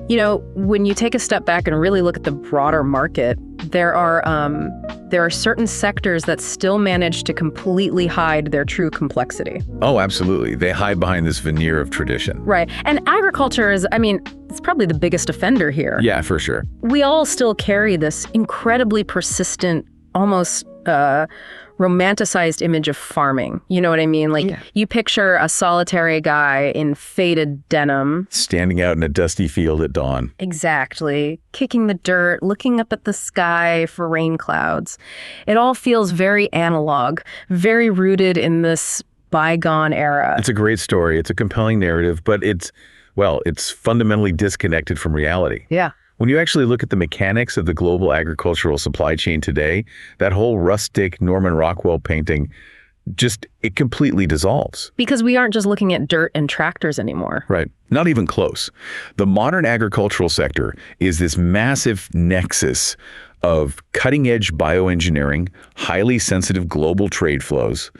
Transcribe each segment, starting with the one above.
When you take a step back and really look at the broader market, there are certain sectors that still manage to completely hide their true complexity. Oh, absolutely. They hide behind this veneer of tradition. Right. And agriculture is, it's probably the biggest offender here. Yeah, for sure. We all still carry this incredibly persistent, almost romanticized image of farming. You know what I mean? You picture a solitary guy in faded denim. Standing out in a dusty field at dawn. Exactly. Kicking the dirt, looking up at the sky for rain clouds. It all feels very analog, very rooted in this bygone era. It's a great story. It's a compelling narrative, but it's fundamentally disconnected from reality. Yeah. When you actually look at the mechanics of the global agricultural supply chain today, that whole rustic Norman Rockwell painting it completely dissolves. Because we aren't just looking at dirt and tractors anymore. Right. Not even close. The modern agricultural sector is this massive nexus of cutting-edge bioengineering, highly sensitive global trade flows,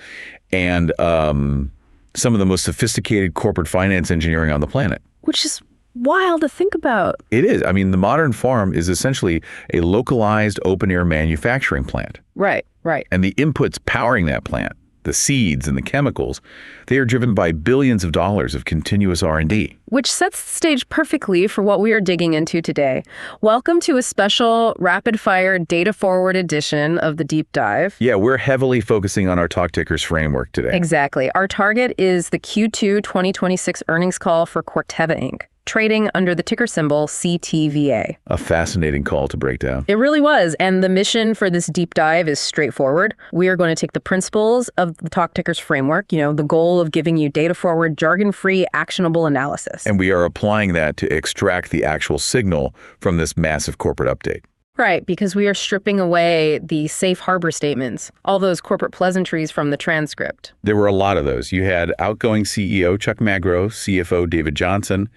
and some of the most sophisticated corporate finance engineering on the planet. Which is wild to think about. It is. The modern farm is essentially a localized open-air manufacturing plant. Right. And the inputs powering that plant, the seeds and the chemicals, they are driven by billions of dollars of continuous R&D. Which sets the stage perfectly for what we are digging into today. Welcome to a special rapid-fire data-forward edition of the Deep Dive. Yeah, we're heavily focusing on our Talk Tickers framework today. Exactly. Our target is the Q2 2026 earnings call for Corteva Inc., trading under the ticker symbol CTVA. A fascinating call to break down. It really was. And the mission for this deep dive is straightforward. We are going to take the principles of the Talk Tickers framework, the goal of giving you data-forward, jargon-free, actionable analysis. And we are applying that to extract the actual signal from this massive corporate update. Right, because we are stripping away the safe harbor statements, all those corporate pleasantries from the transcript. There were a lot of those. You had outgoing CEO Chuck Magro, CFO David Johnson,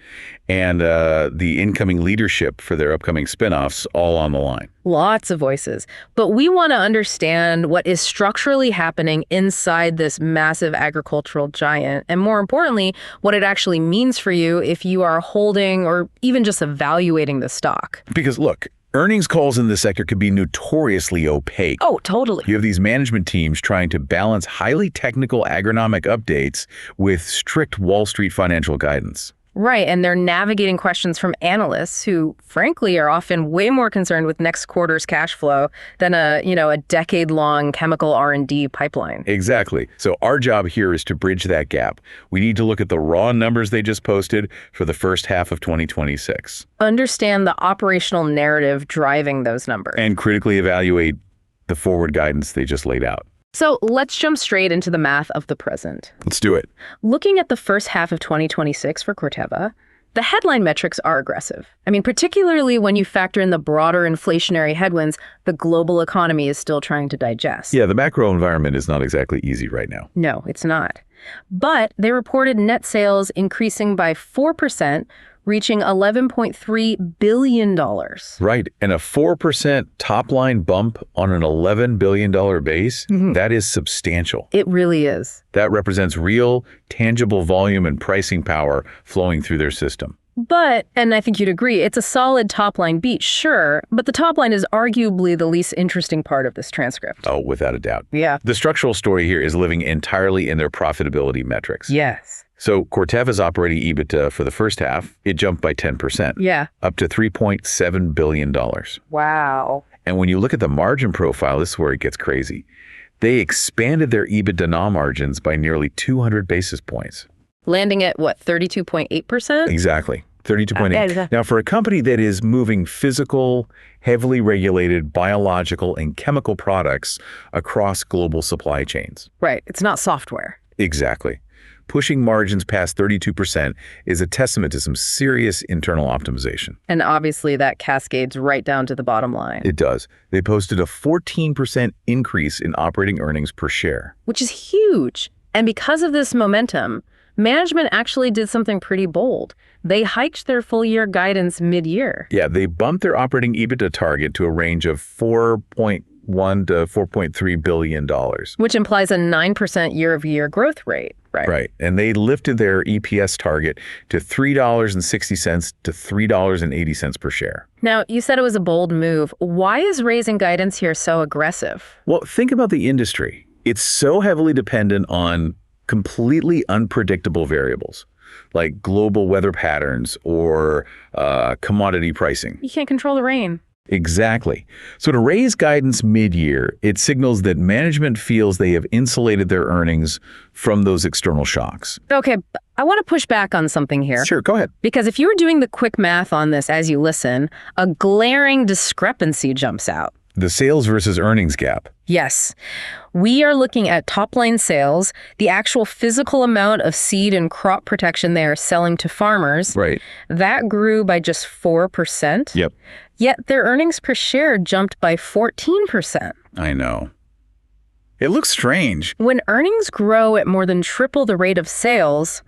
and the incoming leadership for their upcoming spinoffs all on the line. Lots of voices. But we want to understand what is structurally happening inside this massive agricultural giant, and more importantly, what it actually means for you if you are holding or even just evaluating the stock. Because look, earnings calls in this sector can be notoriously opaque. Oh, totally. You have these management teams trying to balance highly technical agronomic updates with strict Wall Street financial guidance. Right, and they're navigating questions from analysts who, frankly, are often way more concerned with next quarter's cash flow than a decade-long chemical R&D pipeline. Exactly. So our job here is to bridge that gap. We need to look at the raw numbers they just posted for the first half of 2026. Understand the operational narrative driving those numbers. And critically evaluate the forward guidance they just laid out. So let's jump straight into the math of the present. Let's do it. Looking at the first half of 2026 for Corteva, the headline metrics are aggressive. Particularly when you factor in the broader inflationary headwinds the global economy is still trying to digest. Yeah, the macro environment is not exactly easy right now. No, it's not. But they reported net sales increasing by 4%, reaching $11.3 billion. Right. And a 4% top-line bump on an $11 billion base, that is substantial. It really is. That represents real, tangible volume and pricing power flowing through their system. But, and I think you'd agree, it's a solid top-line beat, sure, but the top line is arguably the least interesting part of this transcript. Oh, without a doubt. Yeah. The structural story here is living entirely in their profitability metrics. Yes. So Corteva's operating EBITDA for the first half, it jumped by 10%. Yeah. Up to $3.7 billion. Wow. And when you look at the margin profile, this is where it gets crazy. They expanded their EBITDA margins by nearly 200 basis points. Landing at, what, 32.8%? Exactly. 32.8. Now, for a company that is moving physical, heavily regulated biological and chemical products across global supply chains. Right. It's not software. Exactly. Pushing margins past 32% is a testament to some serious internal optimization. And obviously that cascades right down to the bottom line. It does. They posted a 14% increase in operating earnings per share. Which is huge. And because of this momentum, management actually did something pretty bold. They hiked their full-year guidance mid-year. Yeah, they bumped their operating EBITDA target to a range of $4.1 to $4.3 billion. Which implies a 9% year-over-year growth rate. Right. Right. And they lifted their EPS target to $3.60 to $3.80 per share. Now, you said it was a bold move. Why is raising guidance here so aggressive? Well, think about the industry. It's so heavily dependent on completely unpredictable variables like global weather patterns or commodity pricing. You can't control the rain. Exactly. So to raise guidance mid-year, it signals that management feels they have insulated their earnings from those external shocks. Okay, I want to push back on something here. Sure, go ahead. Because if you were doing the quick math on this as you listen, a glaring discrepancy jumps out. The sales versus earnings gap. Yes. We are looking at top-line sales, the actual physical amount of seed and crop protection they are selling to farmers. Right. That grew by just 4%. Yep. Yet their earnings per share jumped by 14%. I know. It looks strange. When earnings grow at more than triple the rate of sales,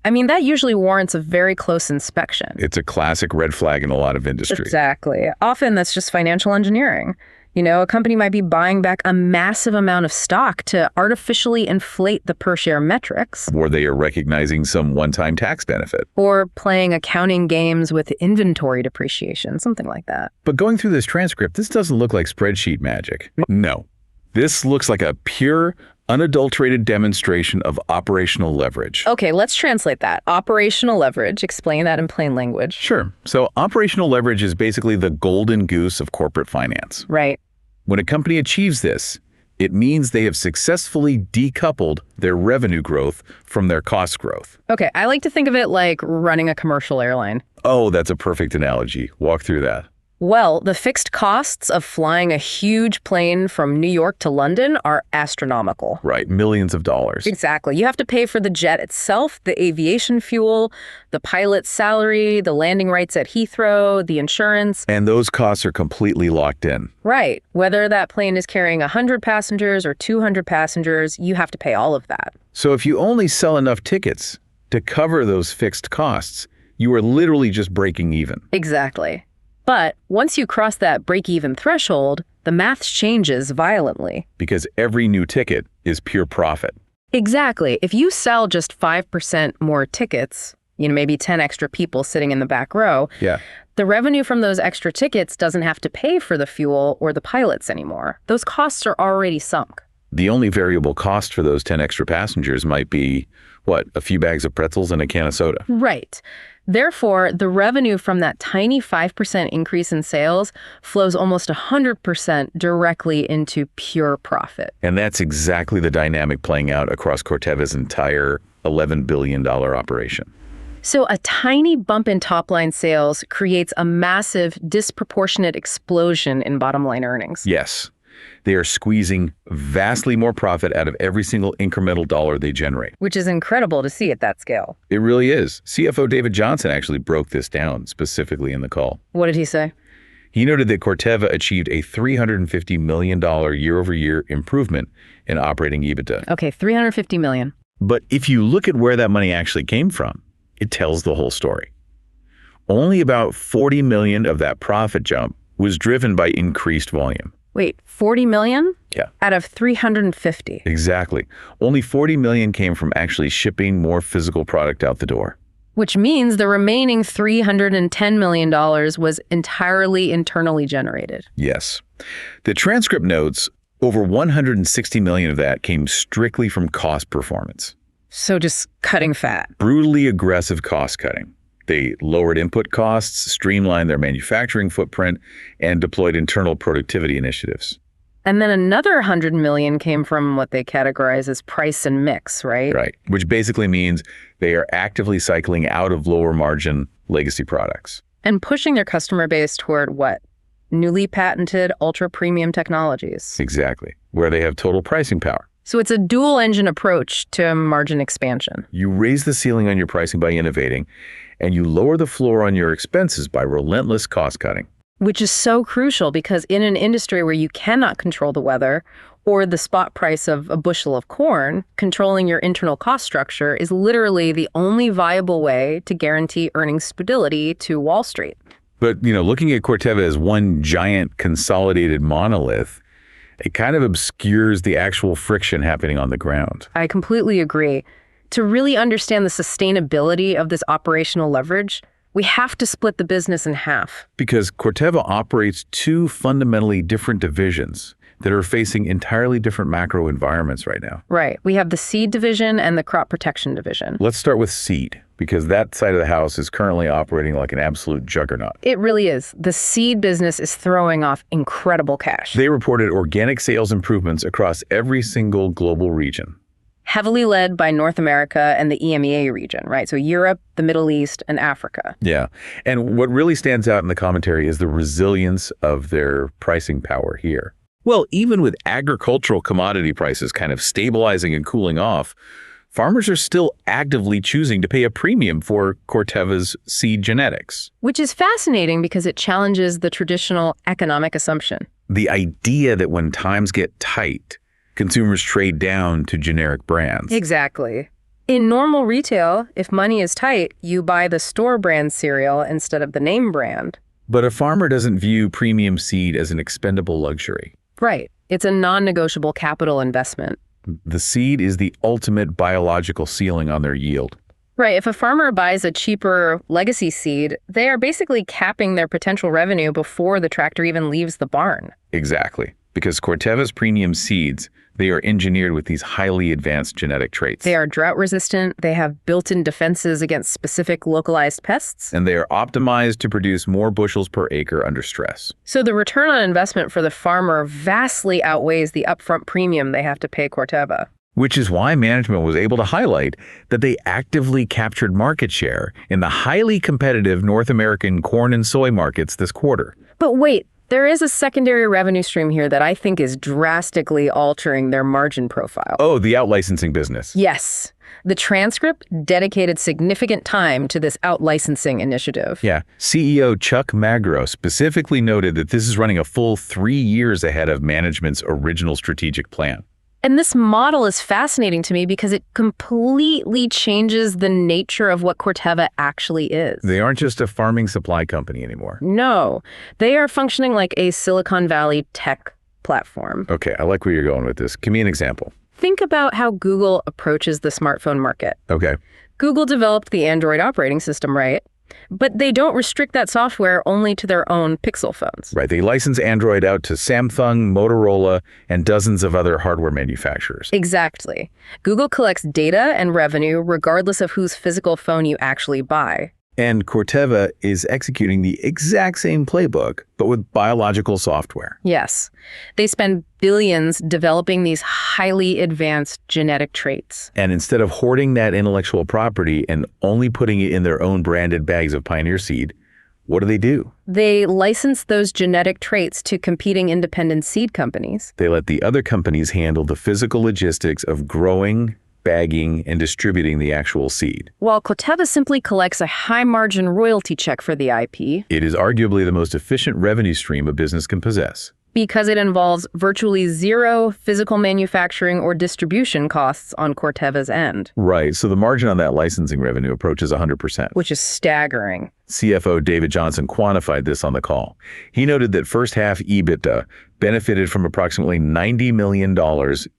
that usually warrants a very close inspection. It's a classic red flag in a lot of industries. Exactly. Often that's just financial engineering. A company might be buying back a massive amount of stock to artificially inflate the per-share metrics. Or they are recognizing some one-time tax benefit. Or playing accounting games with inventory depreciation, something like that. But going through this transcript, this doesn't look like spreadsheet magic. No. This looks like a pure, unadulterated demonstration of operational leverage. Okay, let's translate that. Operational leverage. Explain that in plain language. Sure. So operational leverage is basically the golden goose of corporate finance. Right. When a company achieves this, it means they have successfully decoupled their revenue growth from their cost growth. Okay, I like to think of it like running a commercial airline. Oh, that's a perfect analogy. Walk through that. Well, the fixed costs of flying a huge plane from New York to London are astronomical. Right, millions of dollars. Exactly. You have to pay for the jet itself, the aviation fuel, the pilot's salary, the landing rights at Heathrow, the insurance. And those costs are completely locked in. Right. Whether that plane is carrying 100 passengers or 200 passengers, you have to pay all of that. So if you only sell enough tickets to cover those fixed costs, you are literally just breaking even. Exactly. But once you cross that break-even threshold, the math changes violently. Because every new ticket is pure profit. Exactly. If you sell just 5% more tickets, maybe 10 extra people sitting in the back row, the revenue from those extra tickets doesn't have to pay for the fuel or the pilots anymore. Those costs are already sunk. The only variable cost for those 10 extra passengers might be, a few bags of pretzels and a can of soda. Right. Therefore, the revenue from that tiny 5% increase in sales flows almost 100% directly into pure profit. And that's exactly the dynamic playing out across Corteva's entire $11 billion operation. So a tiny bump in top-line sales creates a massive, disproportionate explosion in bottom-line earnings. Yes. They are squeezing vastly more profit out of every single incremental dollar they generate. Which is incredible to see at that scale. It really is. CFO David Johnson actually broke this down specifically in the call. What did he say? He noted that Corteva achieved a $350 million year-over-year improvement in operating EBITDA. Okay, $350 million. But if you look at where that money actually came from, it tells the whole story. Only about $40 million of that profit jump was driven by increased volume. Wait, 40 million? Yeah. Out of 350. Exactly. Only 40 million came from actually shipping more physical product out the door. Which means the remaining $310 million was entirely internally generated. Yes. The transcript notes over 160 million of that came strictly from cost performance. So just cutting fat. Brutally aggressive cost cutting. They lowered input costs, streamlined their manufacturing footprint, and deployed internal productivity initiatives. And then another 100 million came from what they categorize as price and mix, right? Right, which basically means they are actively cycling out of lower margin legacy products. And pushing their customer base toward what? Newly patented ultra-premium technologies. Exactly, where they have total pricing power. So it's a dual-engine approach to margin expansion. You raise the ceiling on your pricing by innovating, and you lower the floor on your expenses by relentless cost cutting. Which is so crucial because in an industry where you cannot control the weather or the spot price of a bushel of corn, controlling your internal cost structure is literally the only viable way to guarantee earnings stability to Wall Street. But, looking at Corteva as one giant consolidated monolith, it kind of obscures the actual friction happening on the ground. I completely agree. To really understand the sustainability of this operational leverage, we have to split the business in half. Because Corteva operates two fundamentally different divisions that are facing entirely different macro environments right now. Right. We have the seed division and the crop protection division. Let's start with seed, because that side of the house is currently operating like an absolute juggernaut. It really is. The seed business is throwing off incredible cash. They reported organic sales improvements across every single global region. Heavily led by North America and the EMEA region, right? So Europe, the Middle East, and Africa. Yeah. And what really stands out in the commentary is the resilience of their pricing power here. Well, even with agricultural commodity prices kind of stabilizing and cooling off, farmers are still actively choosing to pay a premium for Corteva's seed genetics. Which is fascinating because it challenges the traditional economic assumption. The idea that when times get tight, consumers trade down to generic brands. Exactly. In normal retail, if money is tight, you buy the store brand cereal instead of the name brand. But a farmer doesn't view premium seed as an expendable luxury. Right. It's a non-negotiable capital investment. The seed is the ultimate biological ceiling on their yield. Right. If a farmer buys a cheaper legacy seed, they are basically capping their potential revenue before the tractor even leaves the barn. Exactly. Because Corteva's premium seeds, they are engineered with these highly advanced genetic traits. They are drought resistant, they have built-in defenses against specific localized pests. And they are optimized to produce more bushels per acre under stress. So the return on investment for the farmer vastly outweighs the upfront premium they have to pay Corteva. Which is why management was able to highlight that they actively captured market share in the highly competitive North American corn and soy markets this quarter. But wait, there is a secondary revenue stream here that I think is drastically altering their margin profile. Oh, the out-licensing business. Yes. The transcript dedicated significant time to this out-licensing initiative. Yeah. CEO Chuck Magro specifically noted that this is running a full 3 years ahead of management's original strategic plan. And this model is fascinating to me because it completely changes the nature of what Corteva actually is. They aren't just a farming supply company anymore. No, they are functioning like a Silicon Valley tech platform. Okay, I like where you're going with this. Give me an example. Think about how Google approaches the smartphone market. Okay. Google developed the Android operating system, right? But they don't restrict that software only to their own Pixel phones. Right. They license Android out to Samsung, Motorola, and dozens of other hardware manufacturers. Exactly. Google collects data and revenue regardless of whose physical phone you actually buy. And Corteva is executing the exact same playbook, but with biological software. Yes. They spend billions developing these highly advanced genetic traits. And instead of hoarding that intellectual property and only putting it in their own branded bags of Pioneer seed, what do? They license those genetic traits to competing independent seed companies. They let the other companies handle the physical logistics of growing, bagging, and distributing the actual seed. While Corteva simply collects a high-margin royalty check for the IP. It is arguably the most efficient revenue stream a business can possess. Because it involves virtually zero physical manufacturing or distribution costs on Corteva's end. Right, so the margin on that licensing revenue approaches 100%. Which is staggering. CFO David Johnson quantified this on the call. He noted that first half EBITDA benefited from approximately $90 million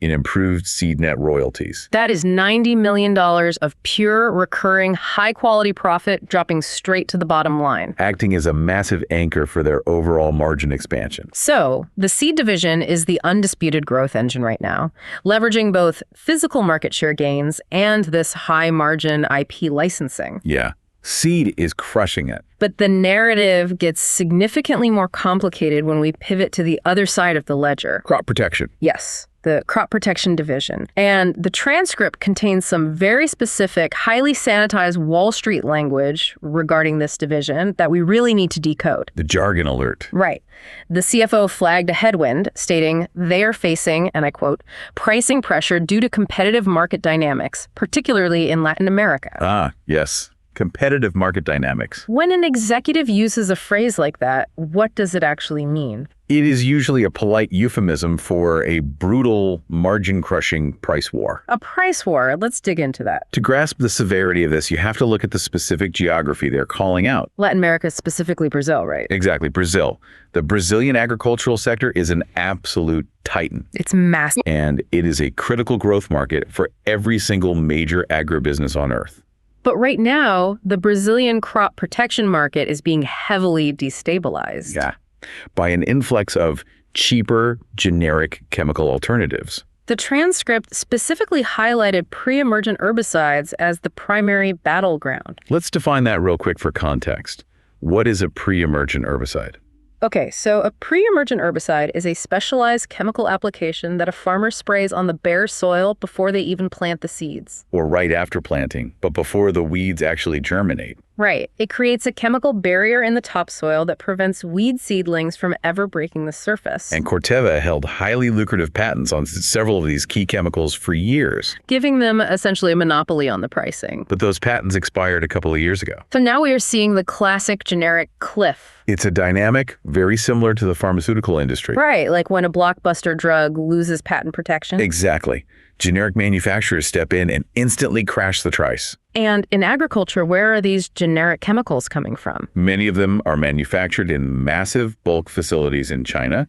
in improved seed net royalties. That is $90 million of pure, recurring, high-quality profit dropping straight to the bottom line. Acting as a massive anchor for their overall margin expansion. So, the seed division is the undisputed growth engine right now, leveraging both physical market share gains and this high-margin IP licensing. Yeah. Seed is crushing it. But the narrative gets significantly more complicated when we pivot to the other side of the ledger. Crop protection. Yes, the crop protection division. And the transcript contains some very specific, highly sanitized Wall Street language regarding this division that we really need to decode. The jargon alert. Right. The CFO flagged a headwind, stating they are facing, and I quote, pricing pressure due to competitive market dynamics, particularly in Latin America. Ah, yes. Competitive market dynamics. When an executive uses a phrase like that, what does it actually mean? It is usually a polite euphemism for a brutal, margin-crushing price war. A price war. Let's dig into that. To grasp the severity of this, you have to look at the specific geography they're calling out. Latin America, specifically Brazil, right? Exactly, Brazil. The Brazilian agricultural sector is an absolute titan. It's massive. And it is a critical growth market for every single major agribusiness on Earth. But right now, the Brazilian crop protection market is being heavily destabilized. Yeah, by an influx of cheaper, generic chemical alternatives. The transcript specifically highlighted pre-emergent herbicides as the primary battleground. Let's define that real quick for context. What is a pre-emergent herbicide? Okay, so a pre-emergent herbicide is a specialized chemical application that a farmer sprays on the bare soil before they even plant the seeds. Or right after planting, but before the weeds actually germinate. Right. It creates a chemical barrier in the topsoil that prevents weed seedlings from ever breaking the surface. And Corteva held highly lucrative patents on several of these key chemicals for years. Giving them essentially a monopoly on the pricing. But those patents expired a couple of years ago. So now we are seeing the classic generic cliff. It's a dynamic very similar to the pharmaceutical industry. Right, like when a blockbuster drug loses patent protection. Exactly. Generic manufacturers step in and instantly crash the price. And in agriculture, where are these generic chemicals coming from? Many of them are manufactured in massive bulk facilities in China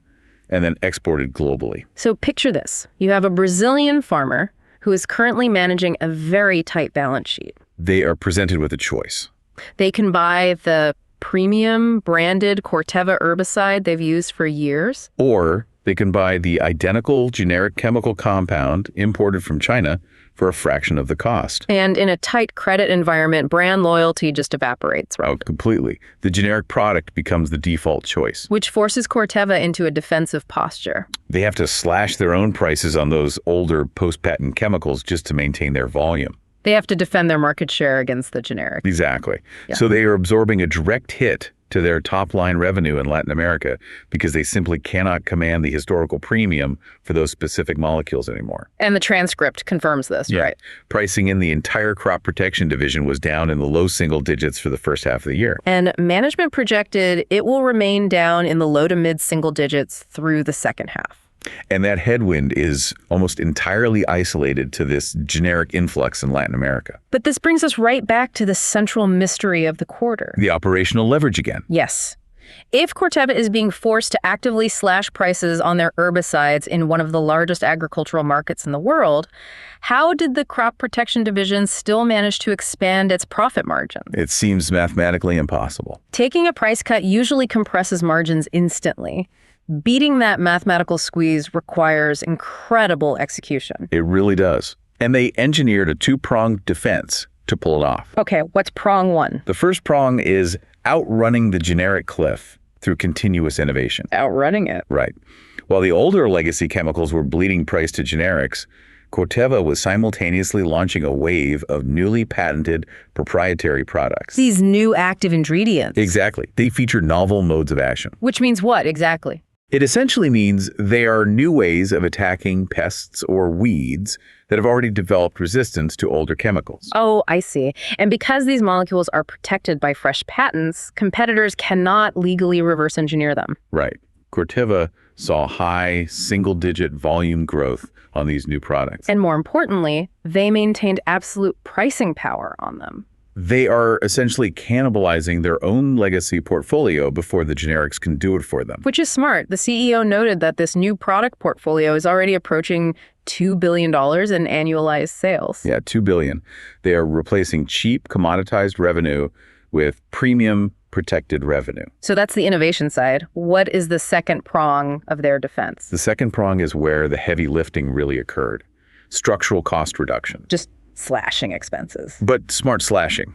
and then exported globally. So picture this. You have a Brazilian farmer who is currently managing a very tight balance sheet. They are presented with a choice. They can buy the premium branded Corteva herbicide they've used for years. Or they can buy the identical generic chemical compound imported from China for a fraction of the cost. And in a tight credit environment, brand loyalty just evaporates, right? Oh, completely. The generic product becomes the default choice. Which forces Corteva into a defensive posture. They have to slash their own prices on those older post-patent chemicals just to maintain their volume. They have to defend their market share against the generic. Exactly. Yeah. So they are absorbing a direct hit to their top-line revenue in Latin America because they simply cannot command the historical premium for those specific molecules anymore. And the transcript confirms this, right? Pricing in the entire crop protection division was down in the low single digits for the first half of the year. And management projected it will remain down in the low to mid single digits through the second half. And that headwind is almost entirely isolated to this generic influx in Latin America. But this brings us right back to the central mystery of the quarter. The operational leverage again. Yes. If Corteva is being forced to actively slash prices on their herbicides in one of the largest agricultural markets in the world, how did the crop protection division still manage to expand its profit margins? It seems mathematically impossible. Taking a price cut usually compresses margins instantly. Beating that mathematical squeeze requires incredible execution. It really does. And they engineered a two-pronged defense to pull it off. Okay, what's prong one? The first prong is outrunning the generic cliff through continuous innovation. Outrunning it. Right. While the older legacy chemicals were bleeding price to generics, Corteva was simultaneously launching a wave of newly patented proprietary products. These new active ingredients. Exactly. They feature novel modes of action. Which means what exactly? It essentially means they are new ways of attacking pests or weeds that have already developed resistance to older chemicals. Oh, I see. And because these molecules are protected by fresh patents, competitors cannot legally reverse engineer them. Right. Corteva saw high single-digit volume growth on these new products. And more importantly, they maintained absolute pricing power on them. They are essentially cannibalizing their own legacy portfolio before the generics can do it for them. Which is smart. The CEO noted that this new product portfolio is already approaching $2 billion in annualized sales. Yeah, $2 billion. They are replacing cheap, commoditized revenue with premium, protected revenue. So that's the innovation side. What is the second prong of their defense? The second prong is where the heavy lifting really occurred. Structural cost reduction. Just slashing expenses. But smart slashing.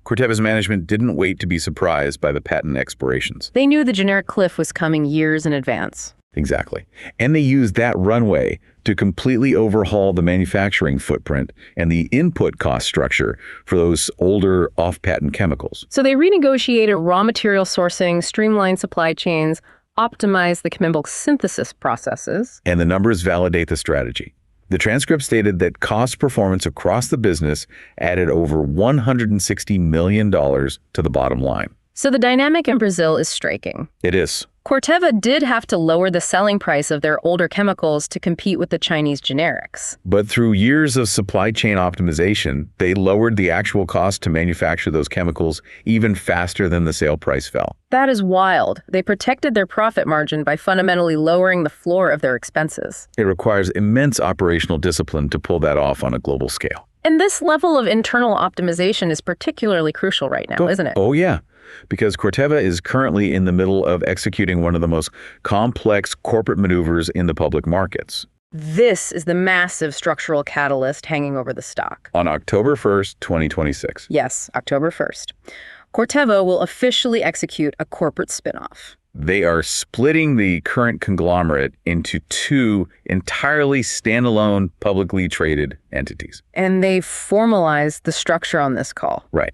Corteva's management didn't wait to be surprised by the patent expirations. They knew the generic cliff was coming years in advance. Exactly. And they used that runway to completely overhaul the manufacturing footprint and the input cost structure for those older off-patent chemicals. So they renegotiated raw material sourcing, streamlined supply chains, optimized the chemical synthesis processes. And the numbers validate the strategy. The transcript stated that cost performance across the business added over $160 million to the bottom line. So the dynamic in Brazil is striking. It is. Corteva did have to lower the selling price of their older chemicals to compete with the Chinese generics. But through years of supply chain optimization, they lowered the actual cost to manufacture those chemicals even faster than the sale price fell. That is wild. They protected their profit margin by fundamentally lowering the floor of their expenses. It requires immense operational discipline to pull that off on a global scale. And this level of internal optimization is particularly crucial right now, isn't it? Oh, yeah. Because Corteva is currently in the middle of executing one of the most complex corporate maneuvers in the public markets. This is the massive structural catalyst hanging over the stock. On October 1st, 2026. Yes, October 1st. Corteva will officially execute a corporate spinoff. They are splitting the current conglomerate into two entirely standalone, publicly traded entities. And they formalized the structure on this call. Right.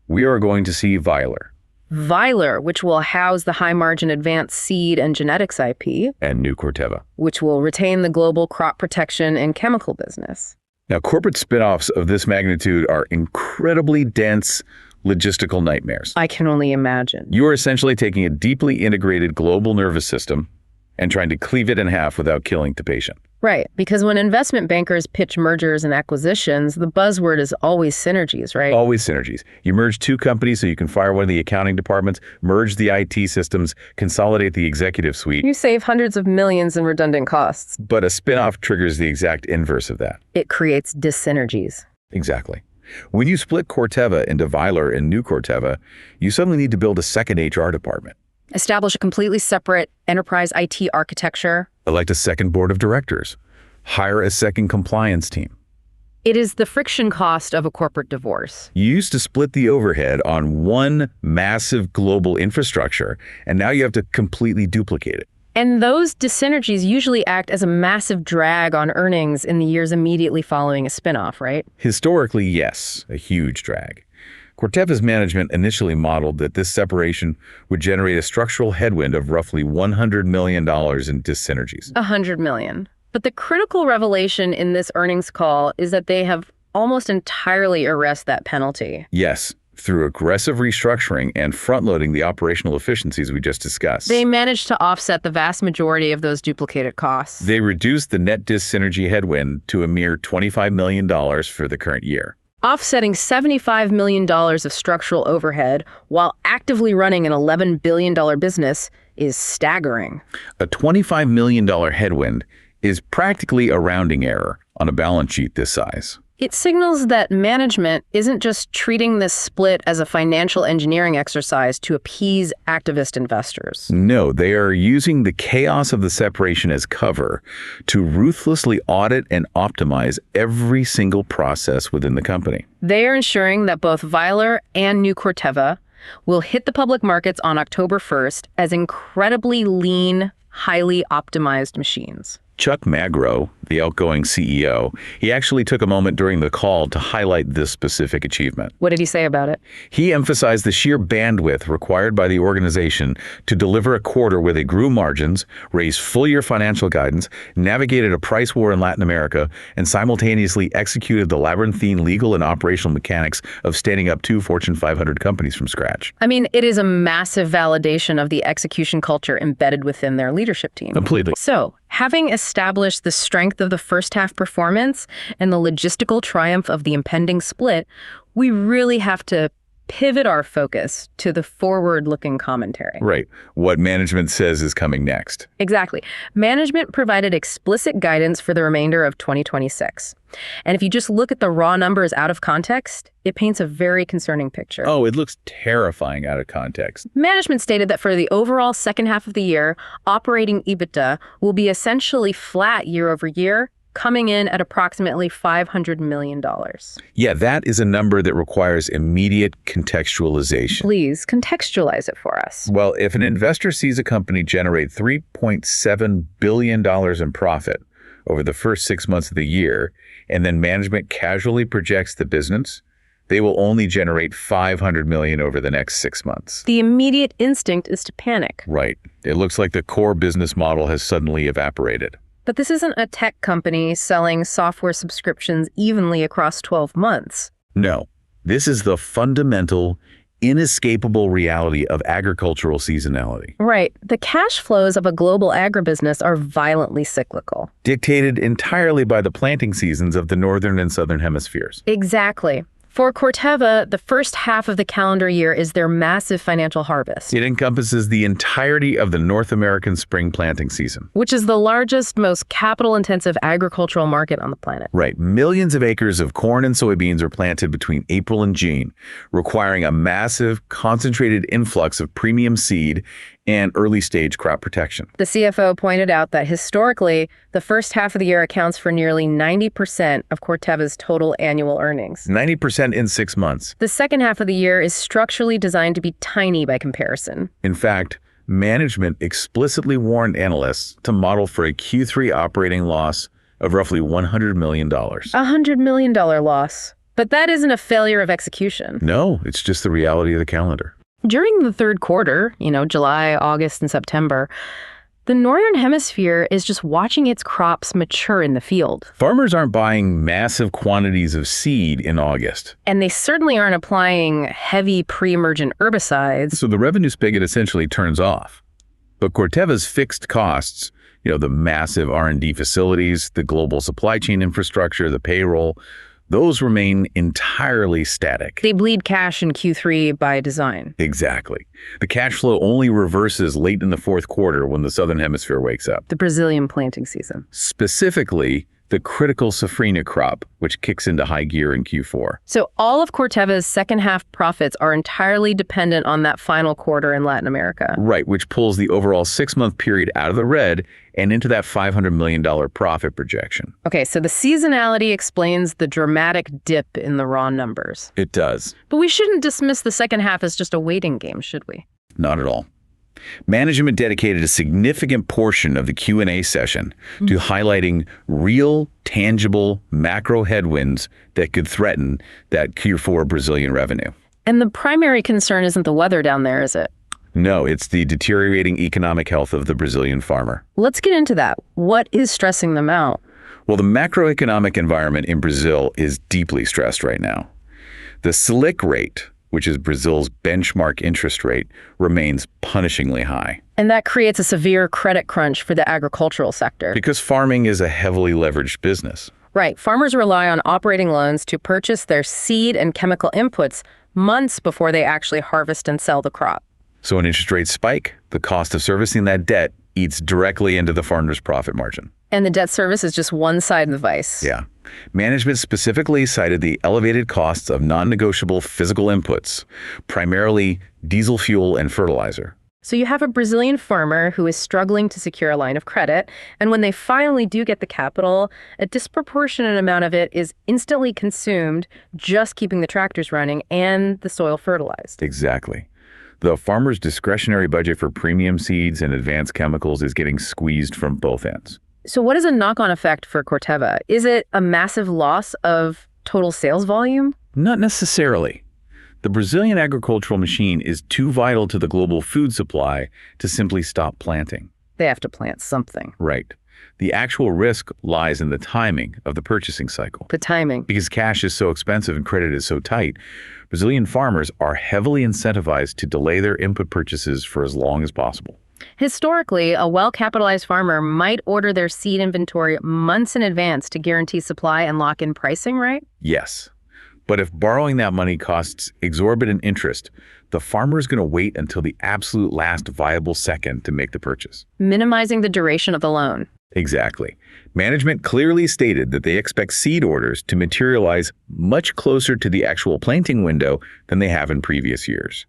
We are going to see Vylor. Vylor, which will house the high-margin advanced seed and genetics IP. And new Corteva. Which will retain the global crop protection and chemical business. Now, corporate spinoffs of this magnitude are incredibly dense logistical nightmares. I can only imagine. You are essentially taking a deeply integrated global nervous system and trying to cleave it in half without killing the patient. Right, because when investment bankers pitch mergers and acquisitions, the buzzword is always synergies, right? Always synergies. You merge two companies so you can fire one of the accounting departments, merge the IT systems, consolidate the executive suite. You save hundreds of millions in redundant costs. But a spinoff triggers the exact inverse of that. It creates dyssynergies. Exactly. When you split Corteva into Vylor and new Corteva, you suddenly need to build a second HR department. Establish a completely separate enterprise IT architecture. Elect a second board of directors. Hire a second compliance team. It is the friction cost of a corporate divorce. You used to split the overhead on one massive global infrastructure, and now you have to completely duplicate it. And those dyssynergies usually act as a massive drag on earnings in the years immediately following a spinoff, right? Historically, yes, a huge drag. Corteva's management initially modeled that this separation would generate a structural headwind of roughly $100 million in dyssynergies. $100 million. But the critical revelation in this earnings call is that they have almost entirely erased that penalty. Yes, through aggressive restructuring and front-loading the operational efficiencies we just discussed. They managed to offset the vast majority of those duplicated costs. They reduced the net dyssynergy headwind to a mere $25 million for the current year. Offsetting $75 million of structural overhead while actively running an $11 billion business is staggering. A $25 million headwind is practically a rounding error on a balance sheet this size. It signals that management isn't just treating this split as a financial engineering exercise to appease activist investors. No, they are using the chaos of the separation as cover to ruthlessly audit and optimize every single process within the company. They are ensuring that both Vylor and new Corteva will hit the public markets on October 1st as incredibly lean, highly optimized machines. Chuck Magro, the outgoing CEO, he actually took a moment during the call to highlight this specific achievement. What did he say about it? He emphasized the sheer bandwidth required by the organization to deliver a quarter where they grew margins, raised full-year financial guidance, navigated a price war in Latin America, and simultaneously executed the labyrinthine legal and operational mechanics of standing up two Fortune 500 companies from scratch. I mean, it is a massive validation of the execution culture embedded within their leadership team. Completely. So, having established the strength of the first half performance and the logistical triumph of the impending split, we really have to pivot our focus to the forward-looking commentary. Right. What management says is coming next. Exactly. Management provided explicit guidance for the remainder of 2026. And if you just look at the raw numbers out of context, it paints a very concerning picture. Oh, it looks terrifying out of context. Management stated that for the overall second half of the year, operating EBITDA will be essentially flat year over year, coming in at approximately $500 million. Yeah, that is a number that requires immediate contextualization. Please contextualize it for us. Well, if an investor sees a company generate $3.7 billion in profit over the first 6 months of the year, and then management casually projects the business, they will only generate $500 million over the next 6 months. The immediate instinct is to panic. Right. It looks like the core business model has suddenly evaporated. But this isn't a tech company selling software subscriptions evenly across 12 months. No, this is the fundamental, inescapable reality of agricultural seasonality, Right. The cash flows of a global agribusiness are violently cyclical. dictated entirely by the planting seasons of the northern and southern hemispheres. Exactly. For Corteva, the first half of the calendar year is their massive financial harvest, It encompasses the entirety of the North American spring planting season. which is the largest, most capital-intensive agricultural market on the planet. Right. Millions of acres of corn and soybeans are planted between April and June, requiring a massive, concentrated influx of premium seed and early-stage crop protection. The CFO pointed out that historically, the first half of the year accounts for nearly 90% of Corteva's total annual earnings. 90% in 6 months. The second half of the year is structurally designed to be tiny by comparison. In fact, management explicitly warned analysts to model for a Q3 operating loss of roughly $100 million. $100 million loss. But that isn't a failure of execution. No, it's just the reality of the calendar. During the third quarter, July, August, and September, the Northern Hemisphere is just watching its crops mature in the field. Farmers aren't buying massive quantities of seed in August. And they certainly aren't applying heavy pre-emergent herbicides. So the revenue spigot essentially turns off. But Corteva's fixed costs, the massive R&D facilities, the global supply chain infrastructure, the payroll, those remain entirely static. They bleed cash in Q3 by design. Exactly. The cash flow only reverses late in the fourth quarter when the Southern Hemisphere wakes up. The Brazilian planting season. Specifically, the critical safrinha crop, which kicks into high gear in Q4. So all of Corteva's second half profits are entirely dependent on that final quarter in Latin America. Right, which pulls the overall 6-month period out of the red and into that $500 million profit projection. Okay, so the seasonality explains the dramatic dip in the raw numbers. It does. But we shouldn't dismiss the second half as just a waiting game, should we? Not at all. Management dedicated a significant portion of the Q&A session to highlighting real, tangible macro headwinds that could threaten that Q4 Brazilian revenue. And the primary concern isn't the weather down there, is it? No, it's the deteriorating economic health of the Brazilian farmer. Let's get into that. What is stressing them out? Well, the macroeconomic environment in Brazil is deeply stressed right now. The Selic rate, which is Brazil's benchmark interest rate, remains punishingly high. And that creates a severe credit crunch for the agricultural sector. Because farming is a heavily leveraged business. Right. Farmers rely on operating loans to purchase their seed and chemical inputs months before they actually harvest and sell the crop. So when interest rates spike, the cost of servicing that debt eats directly into the farmer's profit margin. And the debt service is just one side of the vice. Yeah. Management specifically cited the elevated costs of non-negotiable physical inputs, primarily diesel fuel and fertilizer. So you have a Brazilian farmer who is struggling to secure a line of credit, and when they finally do get the capital, a disproportionate amount of it is instantly consumed just keeping the tractors running and the soil fertilized. Exactly. The farmer's discretionary budget for premium seeds and advanced chemicals is getting squeezed from both ends. So what is a knock-on effect for Corteva? Is it a massive loss of total sales volume? Not necessarily. The Brazilian agricultural machine is too vital to the global food supply to simply stop planting. They have to plant something. Right. The actual risk lies in the timing of the purchasing cycle. The timing. Because cash is so expensive and credit is so tight, Brazilian farmers are heavily incentivized to delay their input purchases for as long as possible. Historically, a well-capitalized farmer might order their seed inventory months in advance to guarantee supply and lock in pricing, right? Yes. But if borrowing that money costs exorbitant interest, the farmer is going to wait until the absolute last viable second to make the purchase. Minimizing the duration of the loan. Exactly. Management clearly stated that they expect seed orders to materialize much closer to the actual planting window than they have in previous years.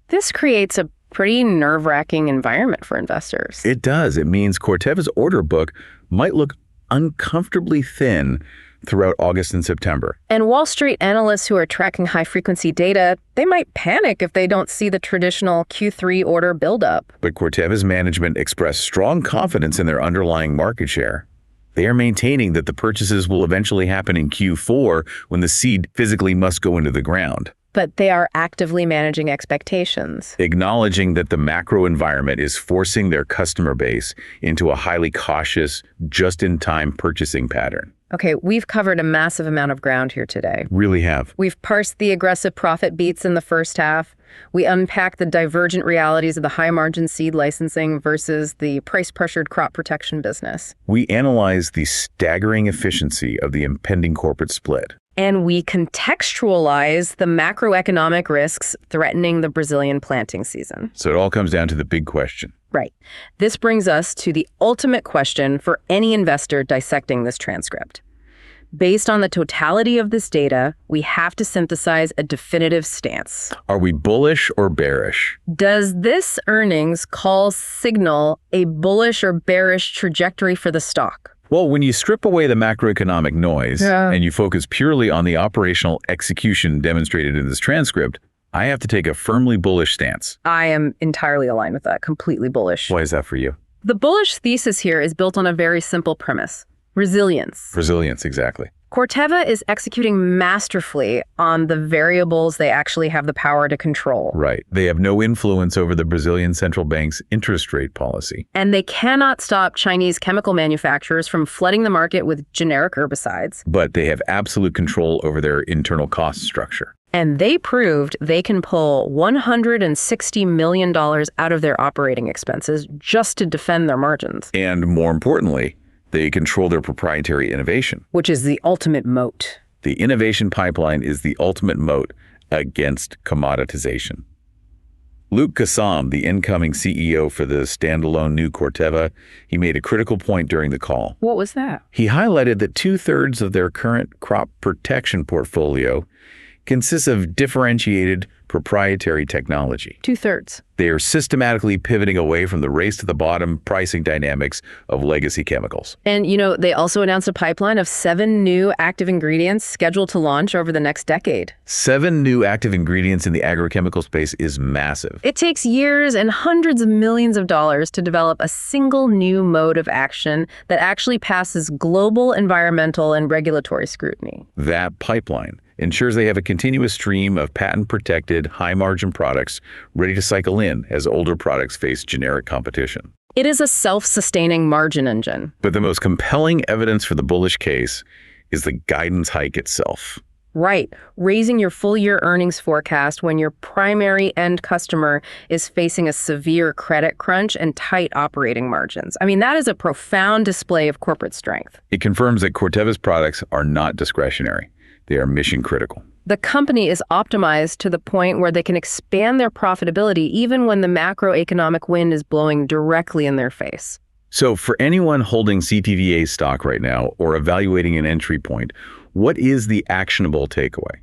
This creates a pretty nerve-wracking environment for investors. It does. It means Corteva's order book might look uncomfortably thin throughout August and September. And Wall Street analysts who are tracking high-frequency data, they might panic if they don't see the traditional Q3 order buildup. But Corteva's management expressed strong confidence in their underlying market share. They are maintaining that the purchases will eventually happen in Q4 when the seed physically must go into the ground. But they are actively managing expectations. Acknowledging that the macro environment is forcing their customer base into a highly cautious, just-in-time purchasing pattern. Okay, we've covered a massive amount of ground here today. Really have. We've parsed the aggressive profit beats in the first half. We unpacked the divergent realities of the high-margin seed licensing versus the price-pressured crop protection business. We analyzed the staggering efficiency of the impending corporate split. And we contextualize the macroeconomic risks threatening the Brazilian planting season. So it all comes down to the big question. Right. This brings us to the ultimate question for any investor dissecting this transcript. Based on the totality of this data, we have to synthesize a definitive stance. Are we bullish or bearish? Does this earnings call signal a bullish or bearish trajectory for the stock? Well, when you strip away the macroeconomic noise and you focus purely on the operational execution demonstrated in this transcript, I have to take a firmly bullish stance. I am entirely aligned with that, completely bullish. Why is that for you? The bullish thesis here is built on a very simple premise: resilience. Resilience, exactly. Corteva is executing masterfully on the variables they actually have the power to control. Right. They have no influence over the Brazilian central bank's interest rate policy. And they cannot stop Chinese chemical manufacturers from flooding the market with generic herbicides. But they have absolute control over their internal cost structure. And they proved they can pull $160 million out of their operating expenses just to defend their margins. And more importantly, they control their proprietary innovation, which is the ultimate moat. The innovation pipeline is the ultimate moat against commoditization. Luc Kassam, the incoming CEO for the standalone new Corteva, he made a critical point during the call. What was that? He highlighted that 2/3 of their current crop protection portfolio consists of differentiated proprietary technology. 2/3. They are systematically pivoting away from the race to the bottom pricing dynamics of legacy chemicals. And, they also announced a pipeline of 7 new active ingredients scheduled to launch over the next decade. 7 new active ingredients in the agrochemical space is massive. It takes years and hundreds of millions of dollars to develop a single new mode of action that actually passes global environmental and regulatory scrutiny. That pipeline ensures they have a continuous stream of patent-protected, high-margin products ready to cycle in as older products face generic competition. It is a self-sustaining margin engine. But the most compelling evidence for the bullish case is the guidance hike itself. Right. Raising your full-year earnings forecast when your primary end customer is facing a severe credit crunch and tight operating margins. That is a profound display of corporate strength. It confirms that Corteva's products are not discretionary. They are mission critical. The company is optimized to the point where they can expand their profitability even when the macroeconomic wind is blowing directly in their face. So for anyone holding CTVA stock right now or evaluating an entry point, what is the actionable takeaway?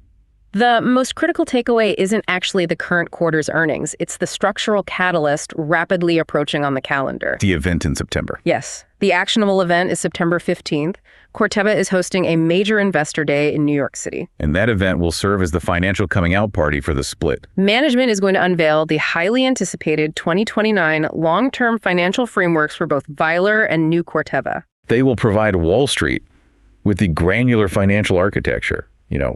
The most critical takeaway isn't actually the current quarter's earnings. It's the structural catalyst rapidly approaching on the calendar. The event in September. Yes. The actionable event is September 15th. Corteva is hosting a major investor day in New York City. And that event will serve as the financial coming out party for the split. Management is going to unveil the highly anticipated 2029 long-term financial frameworks for both Vylor and new Corteva. They will provide Wall Street with the granular financial architecture.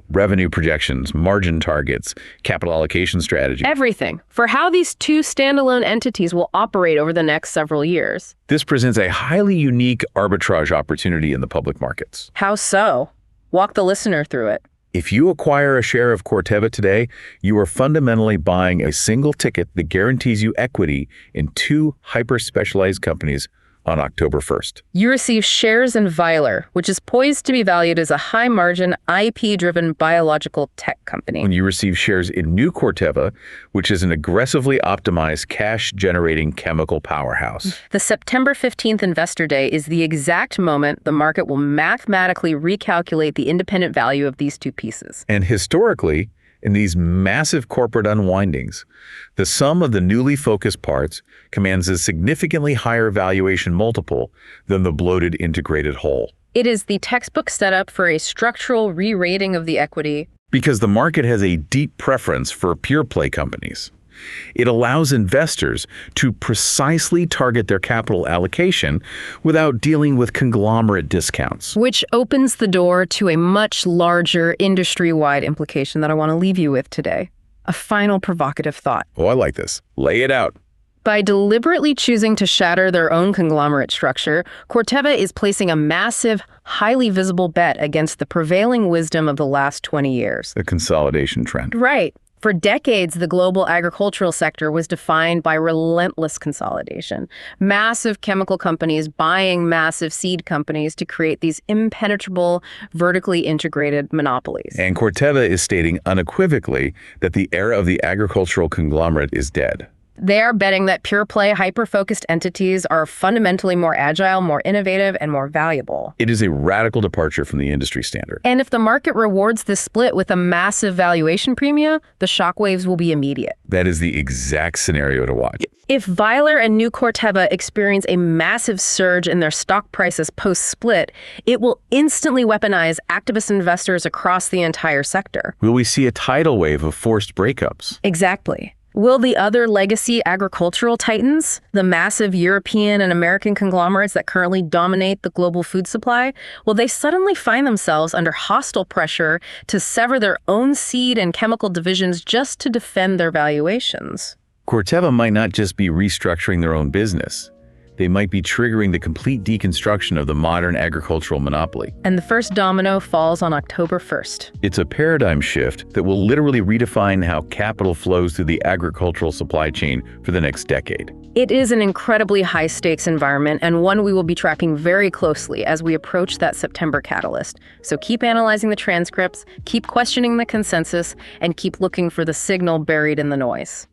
Revenue projections, margin targets, capital allocation strategy. Everything for how these two standalone entities will operate over the next several years. This presents a highly unique arbitrage opportunity in the public markets. How so? Walk the listener through it. If you acquire a share of Corteva today, you are fundamentally buying a single ticket that guarantees you equity in 2 hyper-specialized companies on October 1st. You receive shares in Vylor, which is poised to be valued as a high-margin, IP-driven biological tech company. When you receive shares in new Corteva, which is an aggressively optimized cash-generating chemical powerhouse. The September 15th Investor Day is the exact moment the market will mathematically recalculate the independent value of these two pieces. And historically, in these massive corporate unwindings, the sum of the newly focused parts commands a significantly higher valuation multiple than the bloated integrated whole. It is the textbook setup for a structural re-rating of the equity. Because the market has a deep preference for pure-play companies. It allows investors to precisely target their capital allocation without dealing with conglomerate discounts. Which opens the door to a much larger industry-wide implication that I want to leave you with today. A final provocative thought. Oh, I like this. Lay it out. By deliberately choosing to shatter their own conglomerate structure, Corteva is placing a massive, highly visible bet against the prevailing wisdom of the last 20 years. The consolidation trend. Right. For decades, the global agricultural sector was defined by relentless consolidation. Massive chemical companies buying massive seed companies to create these impenetrable, vertically integrated monopolies. And Corteva is stating unequivocally that the era of the agricultural conglomerate is dead. They are betting that pure-play, hyper-focused entities are fundamentally more agile, more innovative, and more valuable. It is a radical departure from the industry standard. And if the market rewards this split with a massive valuation premium, the shockwaves will be immediate. That is the exact scenario to watch. If Vylor and new Corteva experience a massive surge in their stock prices post-split, it will instantly weaponize activist investors across the entire sector. Will we see a tidal wave of forced breakups? Exactly. Will the other legacy agricultural titans, the massive European and American conglomerates that currently dominate the global food supply, will they suddenly find themselves under hostile pressure to sever their own seed and chemical divisions just to defend their valuations? Corteva might not just be restructuring their own business. They might be triggering the complete deconstruction of the modern agricultural monopoly. And the first domino falls on October 1st. It's a paradigm shift that will literally redefine how capital flows through the agricultural supply chain for the next decade. It is an incredibly high-stakes environment and one we will be tracking very closely as we approach that September catalyst. So keep analyzing the transcripts, keep questioning the consensus, and keep looking for the signal buried in the noise.